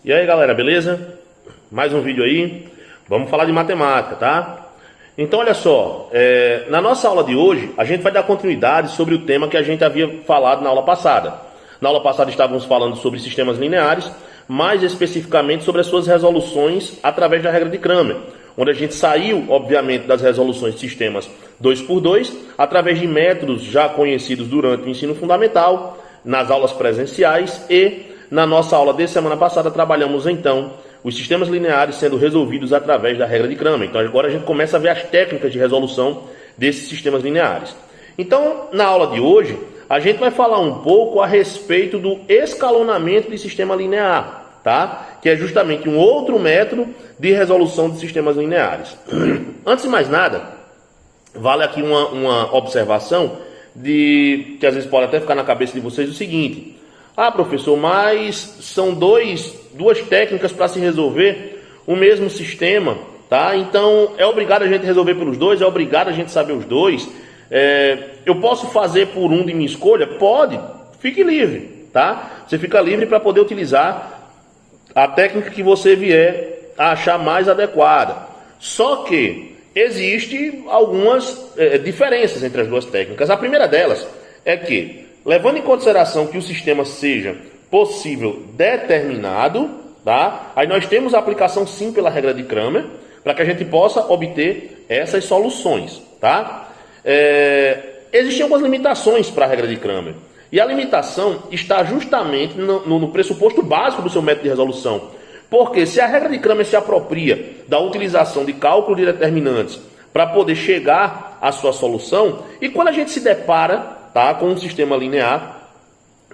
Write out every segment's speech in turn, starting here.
E aí galera, beleza? Mais um vídeo aí, vamos falar de matemática, tá? Então olha só, na nossa aula de hoje a gente vai dar continuidade sobre o tema que a gente havia falado na aula passada. Na aula passada estávamos falando sobre sistemas lineares, mais especificamente sobre as suas resoluções através da regra de Cramer, onde a gente saiu, obviamente, das resoluções de sistemas 2x2, através de métodos já conhecidos durante o ensino fundamental, nas aulas presenciais, e na nossa aula de semana passada trabalhamos então os sistemas lineares sendo resolvidos através da regra de Cramer. Então agora a gente começa a ver as técnicas de resolução desses sistemas lineares. Então na aula de hoje a gente vai falar um pouco a respeito do escalonamento de sistema linear, tá? Que é justamente um outro método de resolução de sistemas lineares. Antes de mais nada, vale aqui uma observação que às vezes pode até ficar na cabeça de vocês o seguinte: ah, professor, mas são duas técnicas para se resolver o mesmo sistema, tá? Então é obrigado a gente resolver pelos dois, é obrigado a gente saber os dois. Eu posso fazer por um de minha escolha? Pode, fique livre, tá? Você fica livre para poder utilizar a técnica que você vier a achar mais adequada. Só que existe algumas diferenças entre as duas técnicas. A primeira delas é que, levando em consideração que o sistema seja possível determinado, tá? Aí nós temos a aplicação sim pela regra de Cramer, para que a gente possa obter essas soluções, tá? Existem algumas limitações para a regra de Cramer. E a limitação está justamente no pressuposto básico do seu método de resolução. Porque se a regra de Cramer se apropria da utilização de cálculo de determinantes para poder chegar à sua solução, e quando a gente se depara, tá, com um sistema linear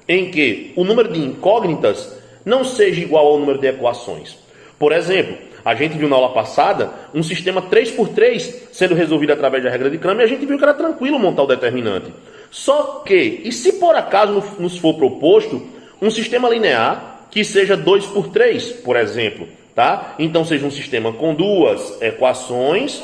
em que o número de incógnitas não seja igual ao número de equações. Por exemplo, a gente viu na aula passada um sistema 3x3 sendo resolvido através da regra de Cramer, e a gente viu que era tranquilo montar o determinante. Só que, e se por acaso nos for proposto um sistema linear que seja 2x3, por exemplo, tá? Então seja um sistema com duas equações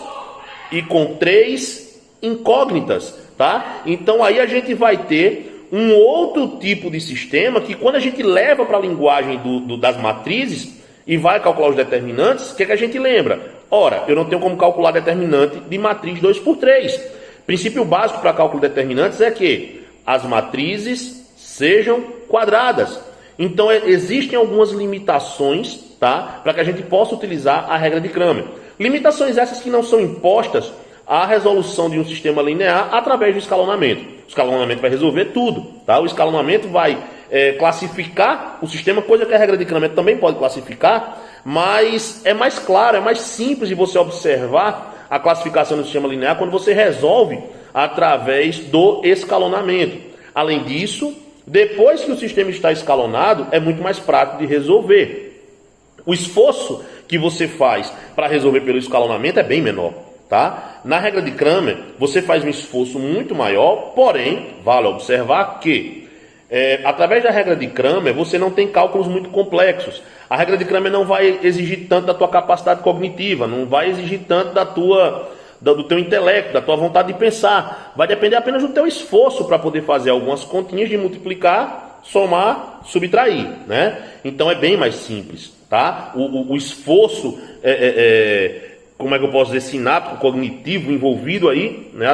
e com três incógnitas, tá? Então aí a gente vai ter um outro tipo de sistema que, quando a gente leva para a linguagem das matrizes e vai calcular os determinantes, o que é que a gente lembra? Ora, eu não tenho como calcular determinante de matriz 2x3. Princípio básico para cálculo de determinantes é que as matrizes sejam quadradas. Então existem algumas limitações, tá, para que a gente possa utilizar a regra de Cramer. Limitações essas que não são impostas à resolução de um sistema linear através do escalonamento. O escalonamento vai resolver tudo, tá? O escalonamento vai classificar o sistema, coisa que a regra de Cramer também pode classificar, mas é mais claro, é mais simples de você observar a classificação do sistema linear quando você resolve através do escalonamento. Além disso, depois que o sistema está escalonado, é muito mais prático de resolver. O esforço que você faz para resolver pelo escalonamento é bem menor, tá? Na regra de Cramer, você faz um esforço muito maior, porém, vale observar que através da regra de Cramer, você não tem cálculos muito complexos. A regra de Cramer não vai exigir tanto da tua capacidade cognitiva, não vai exigir tanto do teu intelecto, da tua vontade de pensar. Vai depender apenas do teu esforço para poder fazer algumas continhas de multiplicar, somar, subtrair, né? Então é bem mais simples, tá? O esforço, como é que eu posso dizer, sináptico, cognitivo envolvido aí, né?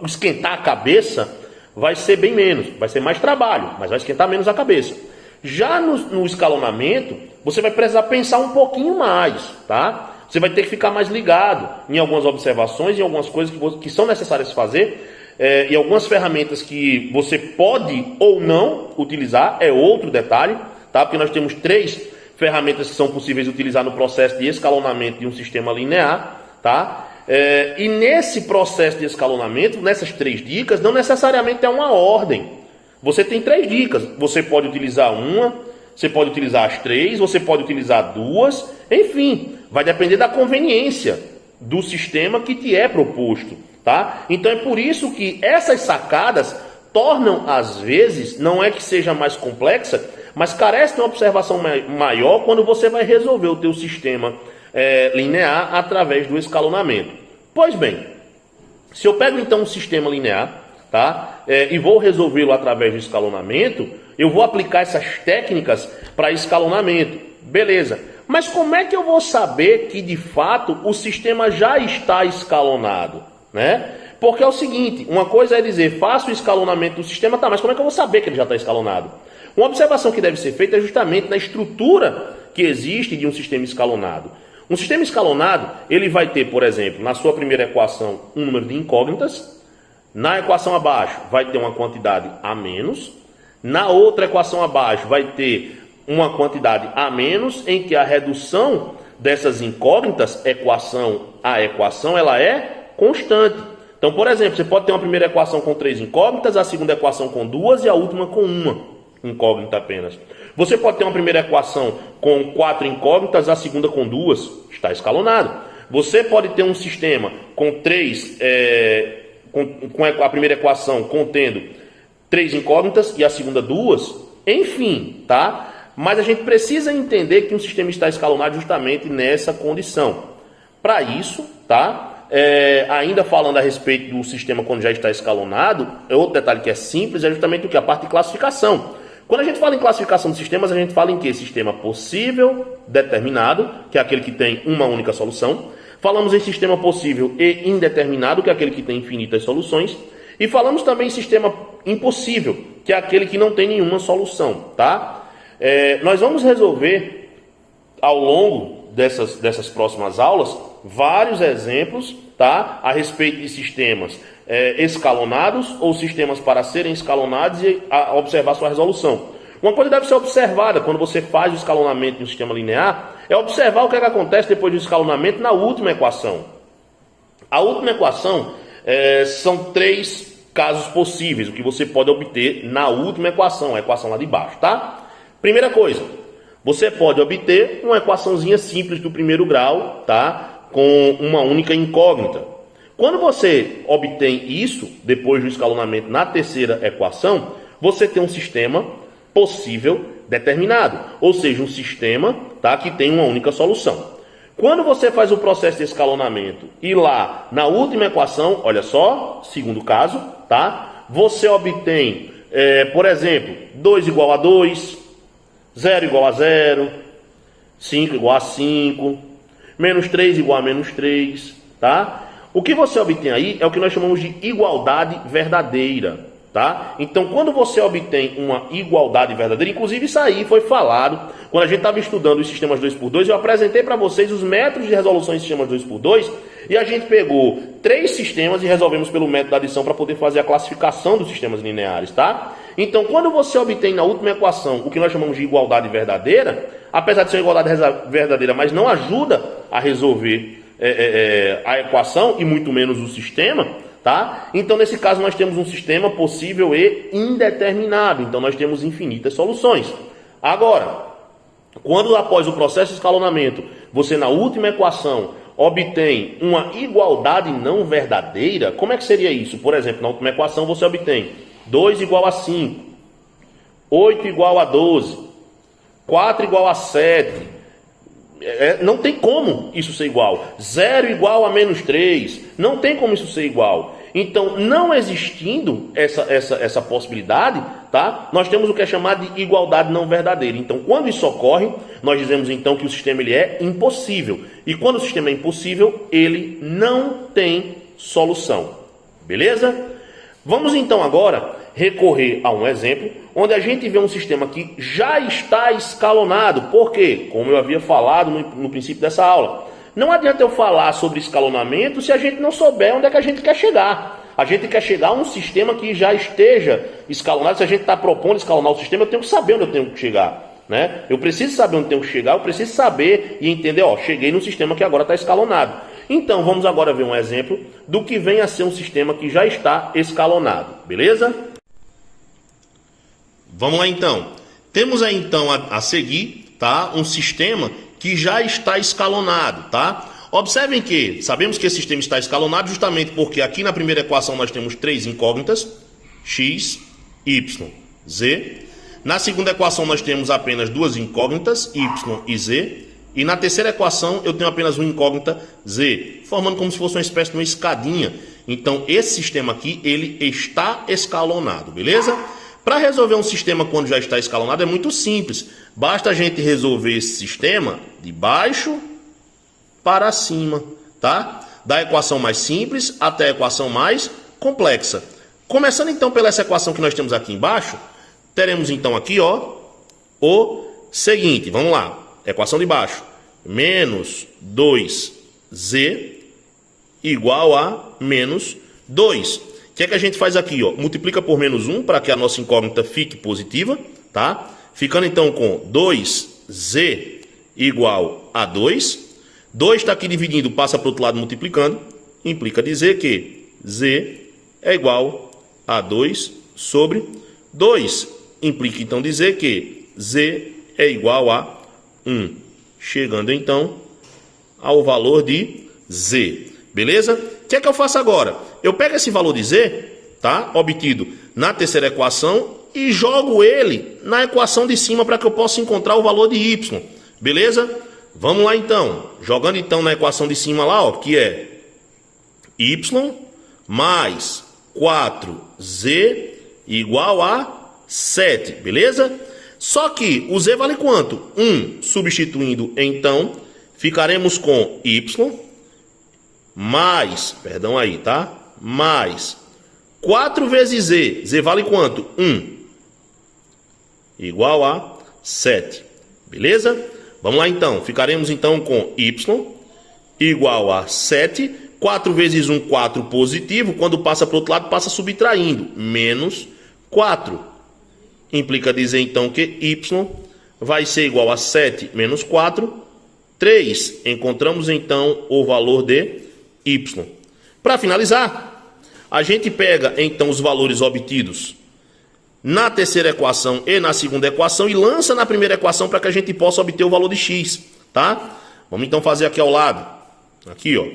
O esquentar a cabeça vai ser bem menos, vai ser mais trabalho, mas vai esquentar menos a cabeça. Já no escalonamento, você vai precisar pensar um pouquinho mais, tá? Você vai ter que ficar mais ligado em algumas observações, em algumas coisas que são necessárias fazer, e algumas ferramentas que você pode ou não utilizar, é outro detalhe, tá? Porque nós temos 3 ferramentas que são possíveis de utilizar no processo de escalonamento de um sistema linear, tá? E nesse processo de escalonamento, nessas 3 dicas, não necessariamente é uma ordem. Você tem 3 dicas, você pode utilizar uma, você pode utilizar as 3, você pode utilizar 2, enfim, vai depender da conveniência do sistema que te é proposto, tá? Então é por isso que essas sacadas tornam, às vezes, não é que seja mais complexa, mas carece de uma observação maior quando você vai resolver o teu sistema linear através do escalonamento. Pois bem, se eu pego então um sistema linear, tá, e vou resolvê-lo através do escalonamento, eu vou aplicar essas técnicas para escalonamento. Beleza. Mas como é que eu vou saber que de fato o sistema já está escalonado, né? Porque é o seguinte, uma coisa é dizer, faço o escalonamento do sistema, tá, mas como é que eu vou saber que ele já está escalonado? Uma observação que deve ser feita é justamente na estrutura que existe de um sistema escalonado. Um sistema escalonado, ele vai ter, por exemplo, na sua primeira equação, um número de incógnitas, na equação abaixo vai ter uma quantidade a menos, na outra equação abaixo vai ter uma quantidade a menos, em que a redução dessas incógnitas, equação a equação, ela é constante. Então, por exemplo, você pode ter uma primeira equação com 3 incógnitas, a segunda equação com 2 e a última com 1 incógnita apenas. Você pode ter uma primeira equação com 4 incógnitas, a segunda com 2, está escalonado. Você pode ter um sistema com 3, com a primeira equação contendo 3 incógnitas e a segunda 2, enfim, tá? Mas a gente precisa entender que um sistema está escalonado justamente nessa condição. Para isso, tá? Ainda falando a respeito do sistema quando já está escalonado, outro detalhe que é simples é justamente o que? A parte de classificação. Quando a gente fala em classificação de sistemas, a gente fala em que? Sistema possível, determinado, que é aquele que tem uma única solução. Falamos em sistema possível e indeterminado, que é aquele que tem infinitas soluções. E falamos também em sistema impossível, que é aquele que não tem nenhuma solução, tá? Nós vamos resolver ao longo dessas próximas aulas vários exemplos, tá? A respeito de sistemas escalonados ou sistemas para serem escalonados e a observar sua resolução. Uma coisa deve ser observada quando você faz o escalonamento de um sistema linear é observar o que acontece depois do escalonamento na última equação. A última equação são 3 casos possíveis, o que você pode obter na última equação, a equação lá de baixo, tá? Primeira coisa, você pode obter uma equaçãozinha simples do primeiro grau, tá? Com uma única incógnita. Quando você obtém isso, depois do escalonamento na terceira equação, você tem um sistema possível determinado, ou seja, um sistema, tá, que tem uma única solução. Quando você faz o processo de escalonamento e lá na última equação, olha só, segundo caso, tá, você obtém, por exemplo, 2 igual a 2, 0 igual a 0, 5 igual a 5, menos 3 igual a menos 3, tá? O que você obtém aí é o que nós chamamos de igualdade verdadeira, tá? Então, quando você obtém uma igualdade verdadeira, inclusive isso aí foi falado, quando a gente estava estudando os sistemas 2x2, eu apresentei para vocês os métodos de resolução em sistemas 2x2, e a gente pegou 3 sistemas e resolvemos pelo método da adição para poder fazer a classificação dos sistemas lineares, tá? Então, quando você obtém na última equação o que nós chamamos de igualdade verdadeira, apesar de ser uma igualdade verdadeira, mas não ajuda a resolver a equação e muito menos o sistema, tá? Então, nesse caso, nós temos um sistema possível e indeterminado. Então, nós temos infinitas soluções. Agora, quando após o processo de escalonamento, você na última equação obtém uma igualdade não verdadeira, como é que seria isso? Por exemplo, na última equação você obtém 2 igual a 5, 8 igual a 12, 4 igual a 7, não tem como isso ser igual. 0 igual a menos 3, não tem como isso ser igual. Então, não existindo essa possibilidade, tá? Nós temos o que é chamado de igualdade não verdadeira. Então, quando isso ocorre, nós dizemos então que o sistema ele é impossível. E quando o sistema é impossível, ele não tem solução. Beleza? Vamos então agora recorrer a um exemplo onde a gente vê um sistema que já está escalonado. Por quê? Como eu havia falado no princípio dessa aula. Não adianta eu falar sobre escalonamento se a gente não souber onde é que a gente quer chegar. A gente quer chegar a um sistema que já esteja escalonado. Se a gente está propondo escalonar o sistema, eu tenho que saber onde eu tenho que chegar, né? Eu preciso saber onde eu tenho que chegar, eu preciso saber e entender, cheguei no sistema que agora está escalonado. Então, vamos agora ver um exemplo do que vem a ser um sistema que já está escalonado, beleza? Vamos lá então. Temos aí então a seguir, tá, um sistema que já está escalonado, tá? Observem que sabemos que esse sistema está escalonado justamente porque aqui na primeira equação nós temos 3 incógnitas, x, y, z. Na segunda equação nós temos apenas 2 incógnitas, y e z. E na terceira equação eu tenho apenas uma incógnita, z, formando como se fosse uma espécie de uma escadinha. Então esse sistema aqui, ele está escalonado, beleza? Para resolver um sistema quando já está escalonado é muito simples. Basta a gente resolver esse sistema de baixo para cima, tá? Da equação mais simples até a equação mais complexa. Começando então pela essa equação que nós temos aqui embaixo, teremos então aqui, ó, o seguinte, vamos lá. Equação de baixo, menos 2z igual a menos 2. O que é que a gente faz aqui, ó? Multiplica por menos 1 para que a nossa incógnita fique positiva, tá? Ficando então com 2z igual a 2. 2 está aqui dividindo, passa para o outro lado multiplicando. Implica dizer que z é igual a 2 sobre 2. Implica então dizer que z é igual a 1. Chegando então ao valor de z. Beleza? O que é que eu faço agora? Eu pego esse valor de z, tá? Obtido na terceira equação e jogo ele na equação de cima para que eu possa encontrar o valor de y. Beleza? Vamos lá então. Jogando então na equação de cima lá, ó, que é y mais 4z igual a 7. Beleza? Só que o z vale quanto? 1. Substituindo então, ficaremos com y mais, perdão aí, tá? Mais 4 vezes z. Z vale quanto? 1. Igual a 7. Beleza? Vamos lá então. Ficaremos então com y igual a 7. 4 vezes 1, 4 positivo. Quando passa para o outro lado, passa subtraindo. Menos 4. Implica dizer então que y vai ser igual a 7 menos 4. 3. Encontramos então o valor de y. Para finalizar, a gente pega então os valores obtidos na terceira equação e na segunda equação e lança na primeira equação para que a gente possa obter o valor de x, tá? Vamos então fazer aqui ao lado. Aqui, ó.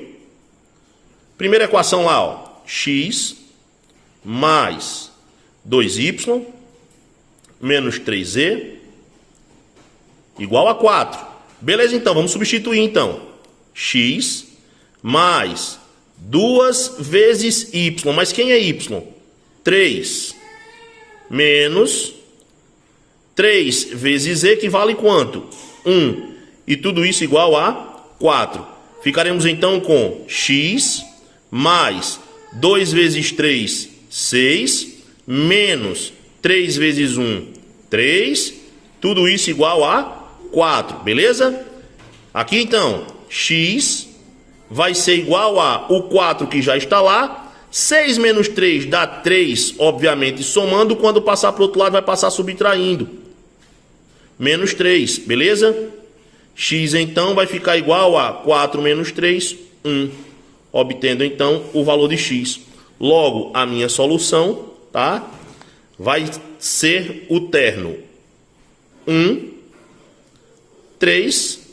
Primeira equação lá, ó. X mais 2y menos 3z igual a 4. Beleza, então, vamos substituir então. X mais 2 vezes y. Mas quem é y? 3 menos 3 vezes z, que vale quanto? 1. E tudo isso igual a 4. Ficaremos então com x mais 2 vezes 3, 6, menos 3 vezes 1, 3. Tudo isso igual a 4, beleza? Aqui então, x vai ser igual a o 4 que já está lá. 6 menos 3 dá 3, obviamente somando. Quando passar para o outro lado vai passar subtraindo. Menos 3, beleza? X então vai ficar igual a 4 menos 3, 1. Obtendo então o valor de x. Logo, a minha solução, tá? Vai ser o terno 1, 3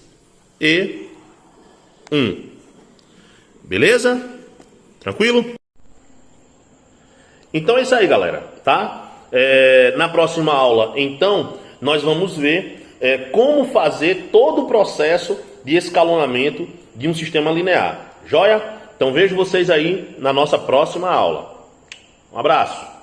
e 1. Beleza? Tranquilo? Então é isso aí, galera, tá? Na próxima aula, então, nós vamos ver como fazer todo o processo de escalonamento de um sistema linear. Joia? Então vejo vocês aí na nossa próxima aula. Um abraço!